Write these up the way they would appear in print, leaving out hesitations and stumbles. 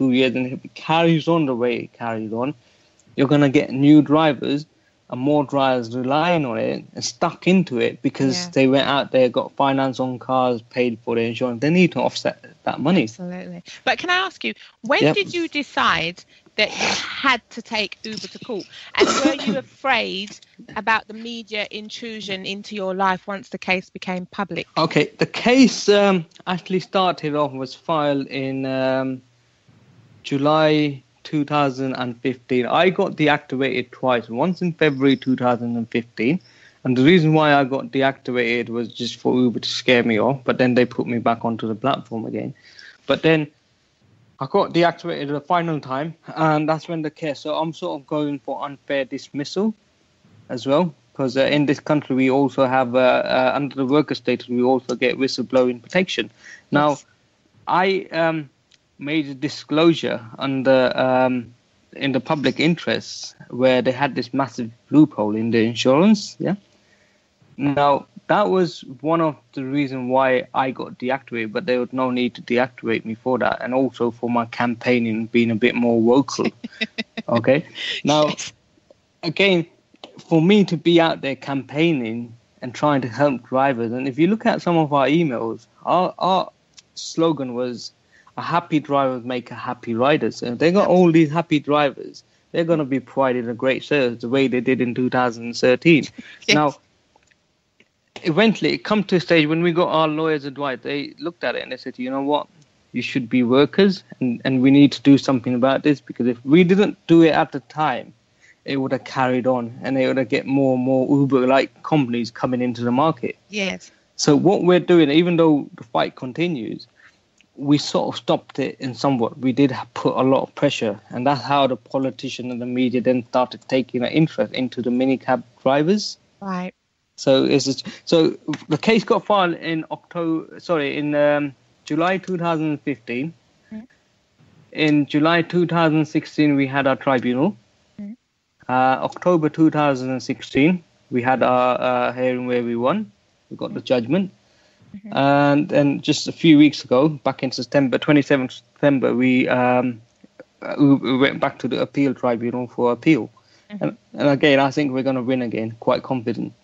2 years, and if it carries on the way it carries on, you're going to get new drivers and more drivers relying on it and stuck into it because they went out there, got finance on cars, paid for the insurance. They need to offset that money. Absolutely. But can I ask you, when did you decide that you had to take Uber to court? And were you afraid about the media intrusion into your life once the case became public? Okay, the case actually started off, was filed in July 2015. I got deactivated twice, once in February 2015. And the reason why I got deactivated was just for Uber to scare me off, but then they put me back onto the platform again. But then I got deactivated the final time, and that's when the case. So I'm sort of going for unfair dismissal as well, because in this country we also have, under the worker status, we also get whistleblowing protection. Now, I made a disclosure under in the public interest where they had this massive loophole in the insurance. Now, that was one of the reasons why I got deactivated, but there was no need to deactivate me for that, and also for my campaigning being a bit more vocal. Okay? Now, again, for me to be out there campaigning and trying to help drivers, and if you look at some of our emails, our slogan was, "A happy drivers make a happy riders." And if they got all these happy drivers, they're going to be provided a great service the way they did in 2013. Now, eventually, it come to a stage when we got our lawyers' advice, they looked at it and they said, you know what, you should be workers, and we need to do something about this, because if we didn't do it at the time, it would have carried on, and they would have get more and more Uber-like companies coming into the market. So what we're doing, even though the fight continues, we sort of stopped it in somewhat. We did put a lot of pressure, and that's how the politician and the media then started taking an interest into the minicab drivers. Right. So so the case got filed in July 2015. In July 2016, we had our tribunal. October 2016, we had our hearing where we won. We got the judgment. And then just a few weeks ago, back in September, 27th September, we went back to the appeal tribunal for appeal. And again, I think we're going to win again, quite confident.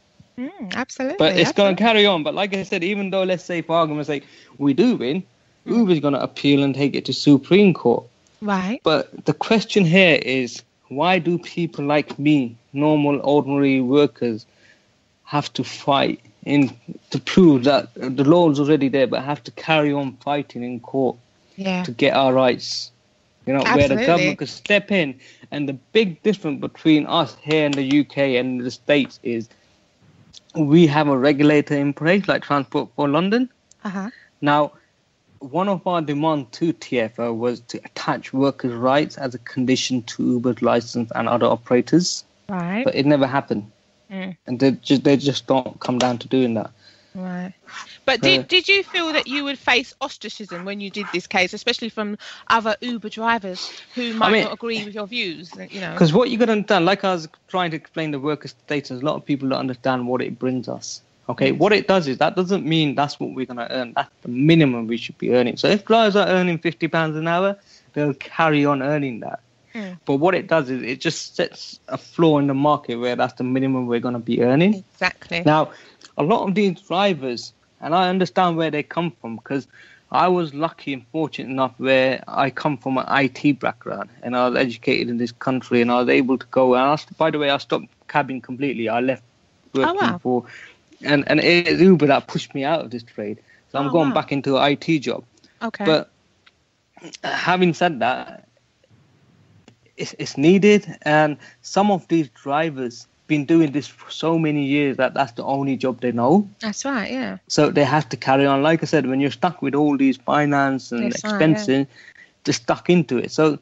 Absolutely. But it's going to carry on. But like I said, even though, let's say, for argument's sake, we do win, Uber's going to appeal and take it to Supreme Court. Right. But the question here is, why do people like me, normal, ordinary workers, have to fight to prove that the law is already there, but have to carry on fighting in court to get our rights? You know, where the government could step in. And the big difference between us here in the UK and the States is we have a regulator in place, like Transport for London. Now, one of our demands to TfL was to attach workers' rights as a condition to Uber's license and other operators. Right. But it never happened. And they just don't come down to doing that. Right. But did you feel that you would face ostracism when you did this case, especially from other Uber drivers who might not agree with your views? You know, because what you got to understand, like I was trying to explain the worker status, a lot of people don't understand what it brings us. Okay, what it does is that doesn't mean that's what we're going to earn. That's the minimum we should be earning. So if drivers are earning £50 an hour, they'll carry on earning that. But what it does is it just sets a floor in the market where that's the minimum we're going to be earning. Exactly. Now, a lot of these drivers, and I understand where they come from, because I was lucky and fortunate enough where I come from an IT background, and I was educated in this country, and I was able to go. And by the way, I stopped cabbing completely. I left working for, and it's Uber that pushed me out of this trade. So I'm going back into an IT job. Okay. But having said that, it's needed, and some of these drivers been doing this for so many years that that's the only job they know. That's right, yeah. So they have to carry on. Like I said, when you're stuck with all these finance and expenses, they're stuck into it. So,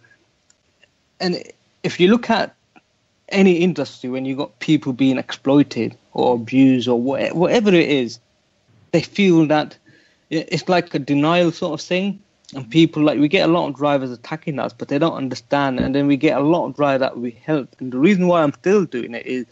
and if you look at any industry, when you got people being exploited or abused or whatever it is, they feel that it's like a denial sort of thing. And people, like, we get a lot of drivers attacking us, but they don't understand. And then we get a lot of drivers that we help. And the reason why I'm still doing it is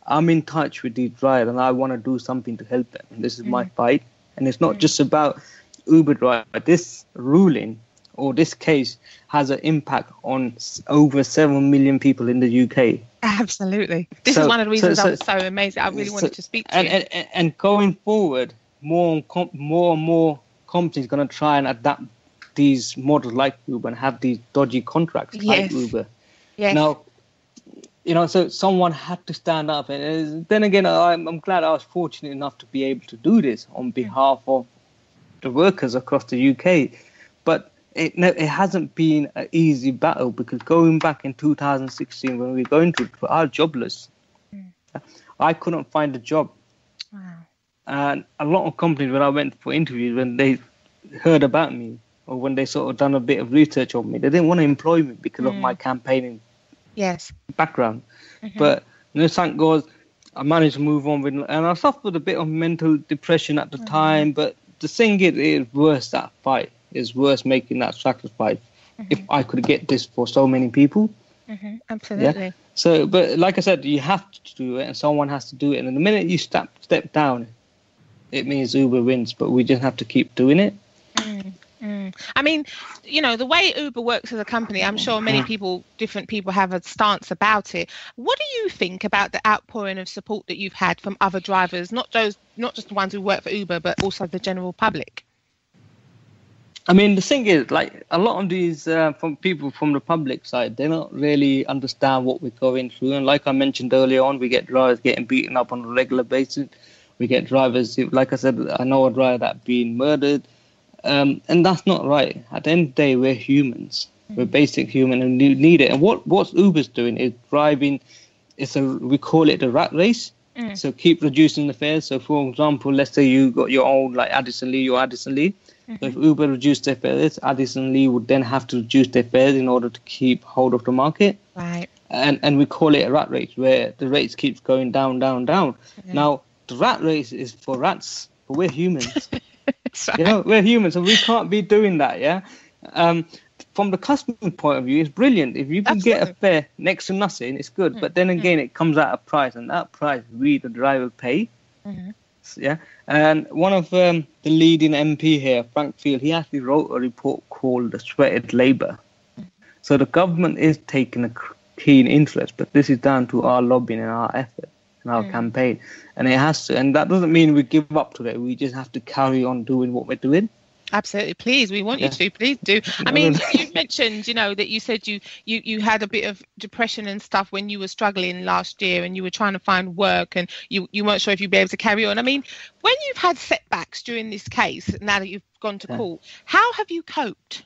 I'm in touch with these drivers and I want to do something to help them. And this is my fight. And it's not just about Uber driver. This ruling or this case has an impact on over 7 million people in the UK. Absolutely. This is one of the reasons I was so amazed. I really wanted to speak to you. And going forward, more and more companies going to try and adapt these models like Uber and have these dodgy contracts like Uber. Yes. Now, so someone had to stand up. And then again, I'm glad I was fortunate enough to be able to do this on behalf of the workers across the UK. But it hasn't been an easy battle, because going back in 2016 when we were going through, I was jobless. I couldn't find a job. Wow. And a lot of companies, when I went for interviews, when they heard about me or when they sort of done a bit of research on me, they didn't want to employ me because of my campaigning background. But thank God I managed to move on and I suffered a bit of mental depression at the time. But the thing is, it's worth that fight. It's worth making that sacrifice if I could get this for so many people. Absolutely. Yeah? So, but like I said, you have to do it and someone has to do it. And the minute you step down, it means Uber wins, but we just have to keep doing it. I mean, the way Uber works as a company, I'm sure many different people have a stance about it. What do you think about the outpouring of support that you've had from other drivers, not just the ones who work for Uber, but also the general public? I mean, the thing is, like, a lot of these from people from the public side, they don't really understand what we're going through. And like I mentioned earlier on, we get drivers getting beaten up on a regular basis. We get drivers, like I said, I know a driver that's been murdered. And that's not right. At the end of the day, we're humans. We're basic human and we need it. And what Uber's doing is driving, we call it the rat race. So keep reducing the fares. So for example, let's say you got your own, like Addison Lee. So if Uber reduced their fares, Addison Lee would then have to reduce their fares in order to keep hold of the market. Right. And we call it a rat race, where the rates keeps going down. Now, the rat race is for rats, but we're humans. Right. We're humans, so we can't be doing that, yeah? From the customer point of view, it's brilliant. If you can get a fare next to nothing, it's good. But then again, it comes at a price, and that price we, the driver, pay. Yeah. And one of the leading MP here, Frank Field, he actually wrote a report called The Sweated Labour. So the government is taking a keen interest, but this is down to our lobbying and our effort and our campaign. And it has to. And that doesn't mean we give up today. We just have to carry on doing what we're doing. Absolutely. Please, we want you to. Please do. I mean, you mentioned, that you said you had a bit of depression and stuff when you were struggling last year and you were trying to find work and you weren't sure if you'd be able to carry on. I mean, when you've had setbacks during this case, now that you've gone to court, how have you coped?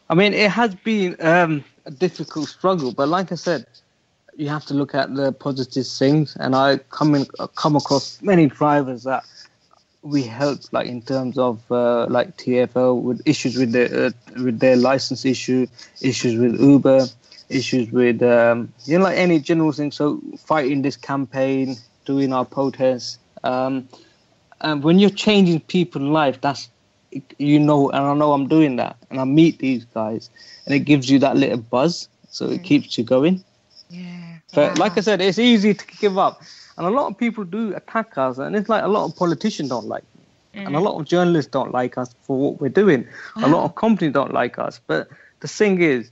I mean, it has been a difficult struggle, but like I said, you have to look at the positive things. And I come across many drivers that we help, like in terms of like TfL, with issues with their license issues with Uber, issues with like any general thing. So fighting this campaign, doing our protests, and when you're changing people's life, that's and I know I'm doing that, and I meet these guys, and it gives you that little buzz, so it keeps you going. Yeah. But like I said, it's easy to give up. And a lot of people do attack us, and it's like a lot of politicians don't like me. And a lot of journalists don't like us for what we're doing. A lot of companies don't like us. But the thing is,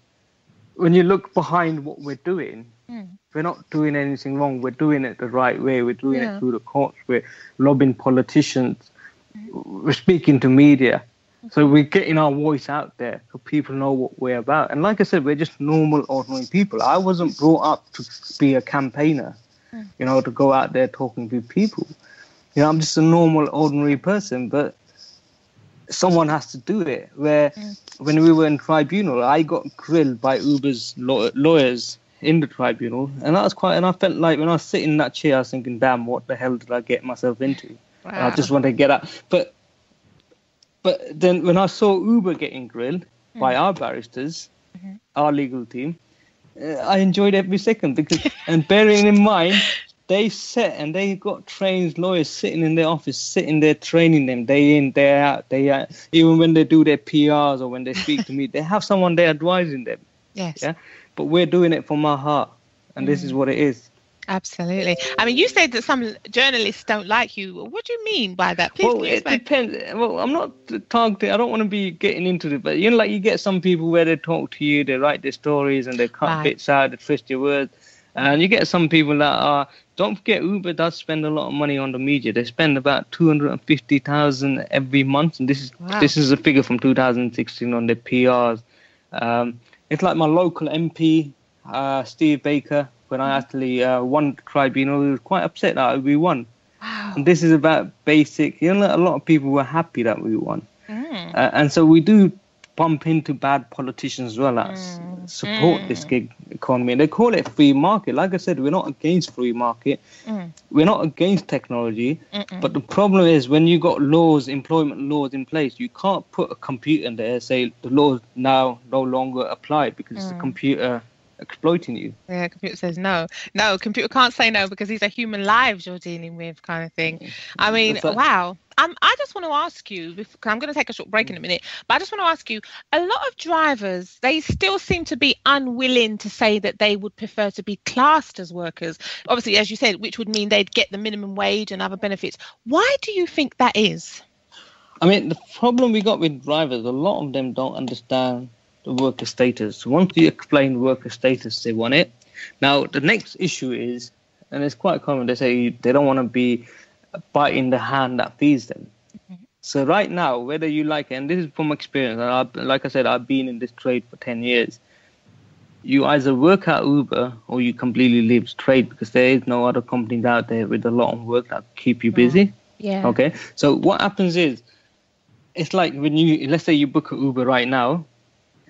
when you look behind what we're doing, we're not doing anything wrong. We're doing it the right way. We're doing it through the courts. We're lobbying politicians. We're speaking to media. So we're getting our voice out there so people know what we're about. And like I said, we're just normal, ordinary people. I wasn't brought up to be a campaigner. To go out there talking to people. I'm just a normal, ordinary person, but someone has to do it. Where when we were in tribunal, I got grilled by Uber's lawyers in the tribunal, and that was and I felt like when I was sitting in that chair, I was thinking, damn, what the hell did I get myself into? Wow. I just want to get out. But then when I saw Uber getting grilled by our barristers, our legal team, I enjoyed every second and bearing in mind, they got trained lawyers sitting in their office, sitting there training them day in, day out, even when they do their PRs or when they speak to me, they have someone there advising them. Yes. Yeah. But we're doing it from our heart, and this is what it is. Absolutely. I mean, you said that some journalists don't like you. What do you mean by that? Please, Well, it depends. Well, I'm not targeting. I don't want to be getting into it, but like you get some people where they talk to you, they write their stories, and they cut bits out, they twist your words, and you get some people that are. Don't forget, Uber does spend a lot of money on the media. They spend about 250,000 every month, and this is a figure from 2016 on their PRs. It's like my local MP, Steve Baker. When I actually won the tribunal, he was quite upset that we won. Wow. And this is about basic. A lot of people were happy that we won. And so we do bump into bad politicians as well that support this gig economy. And they call it free market. Like I said, we're not against free market. We're not against technology. But the problem is when you got employment laws in place, you can't put a computer in there and say the laws now no longer apply because it's a computer exploiting you. Yeah, computer says no. No, computer can't say no because these are human lives you're dealing with, kind of thing. I mean, wow. I just want to ask you, because I'm going to take a short break in a minute, but I just want to ask you, a lot of drivers, they still seem to be unwilling to say that they would prefer to be classed as workers. Obviously, as you said, which would mean they'd get the minimum wage and other benefits. Why do you think that is? I mean, the problem we got with drivers, a lot of them don't understand the worker status. Once you explain worker status, they want it. Now, the next issue is, and it's quite common, they say they don't want to be biting the hand that feeds them. So right now, whether you like it, and this is from experience, and like I said, I've been in this trade for 10 years, you either work at Uber or you completely leave the trade because there is no other companies out there with a lot of work that keep you busy. Yeah. Okay. So what happens is, it's like when let's say you book an Uber right now,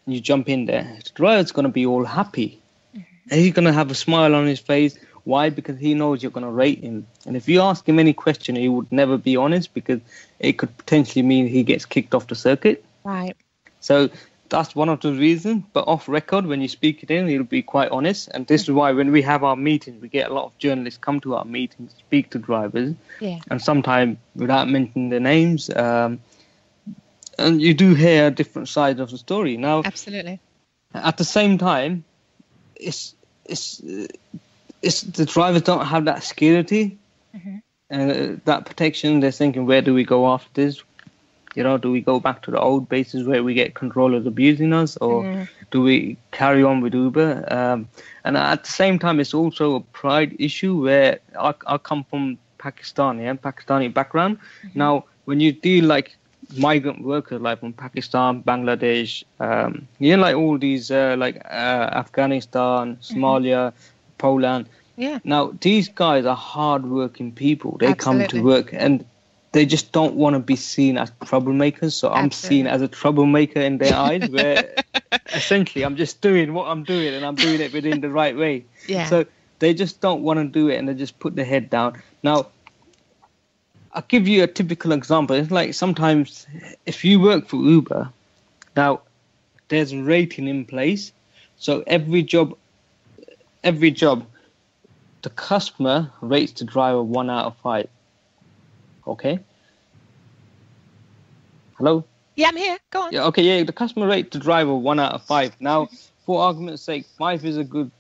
you jump in there, the driver's going to be all happy. And he's going to have a smile on his face. Why? Because he knows you're going to rate him. And if you ask him any question, he would never be honest because it could potentially mean he gets kicked off the circuit. Right. So that's one of the reasons. But off record, when you speak it in, he'll be quite honest. And this is why when we have our meetings, we get a lot of journalists come to our meetings, speak to drivers. Yeah. And sometimes without mentioning their names, and you do hear different sides of the story. Now, absolutely. At the same time, it's the drivers don't have that security and that protection. They're thinking, where do we go after this? Do we go back to the old bases where we get controllers abusing us, or do we carry on with Uber? And at the same time, it's also a pride issue where I come from Pakistani background. Now, when you deal like migrant workers like from Pakistan, Bangladesh, like all these Afghanistan, Somalia, Poland. Yeah. Now, these guys are hard-working people. They come to work and they just don't want to be seen as troublemakers. So I'm seen as a troublemaker in their eyes, where essentially I'm just doing what I'm doing and I'm doing it within the right way. Yeah. So they just don't want to do it and they just put their head down. Now, I'll give you a typical example. It's like sometimes if you work for Uber, now there's a rating in place. So every job, the customer rates the driver 1 out of 5. Okay? Hello? Yeah, I'm here. Go on. Yeah, okay, yeah, the customer rates the driver 1 out of 5. Now, for argument's sake, 5 is a good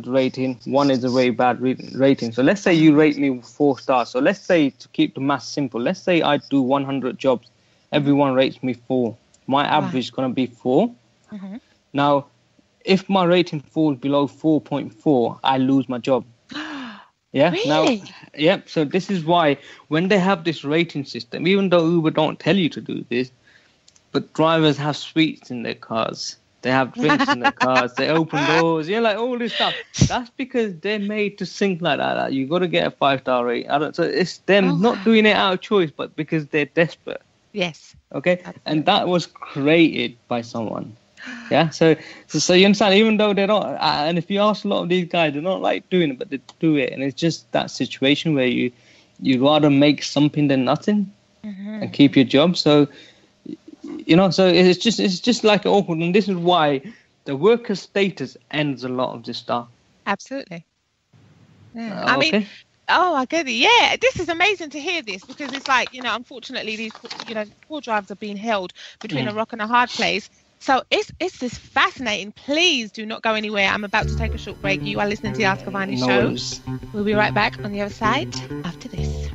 rating, 1 is a very bad rating. So let's say you rate me 4 stars. So let's say, to keep the math simple, let's say I do 100 jobs. Everyone rates me 4. My average is going to be 4. Now, if my rating falls below 4.4, I lose my job. Yeah. Really? Now, so this is why when they have this rating system, even though Uber don't tell you to do this, but drivers have sweets in their cars. They have drinks in their cars. They open doors. Like all this stuff. That's because they're made to think like that. You got to get a 5-star rating. So it's them not doing it out of choice, but because they're desperate. Yes. Okay. Absolutely. And that was created by someone. Yeah. So you understand, even though they're not, and if you ask a lot of these guys, they're not like doing it, but they do it. And it's just that situation where you'd rather make something than nothing and keep your job. So, so it's just like awkward. And this is why the worker status ends a lot of this stuff. Absolutely. Yeah. I mean, I get it. Yeah, this is amazing to hear this, because it's like, unfortunately, these, poor drivers are being held between a rock and a hard place. So it's this fascinating. Please do not go anywhere. I'm about to take a short break. You are listening to the Ask Avani Show. We'll be right back on the other side after this.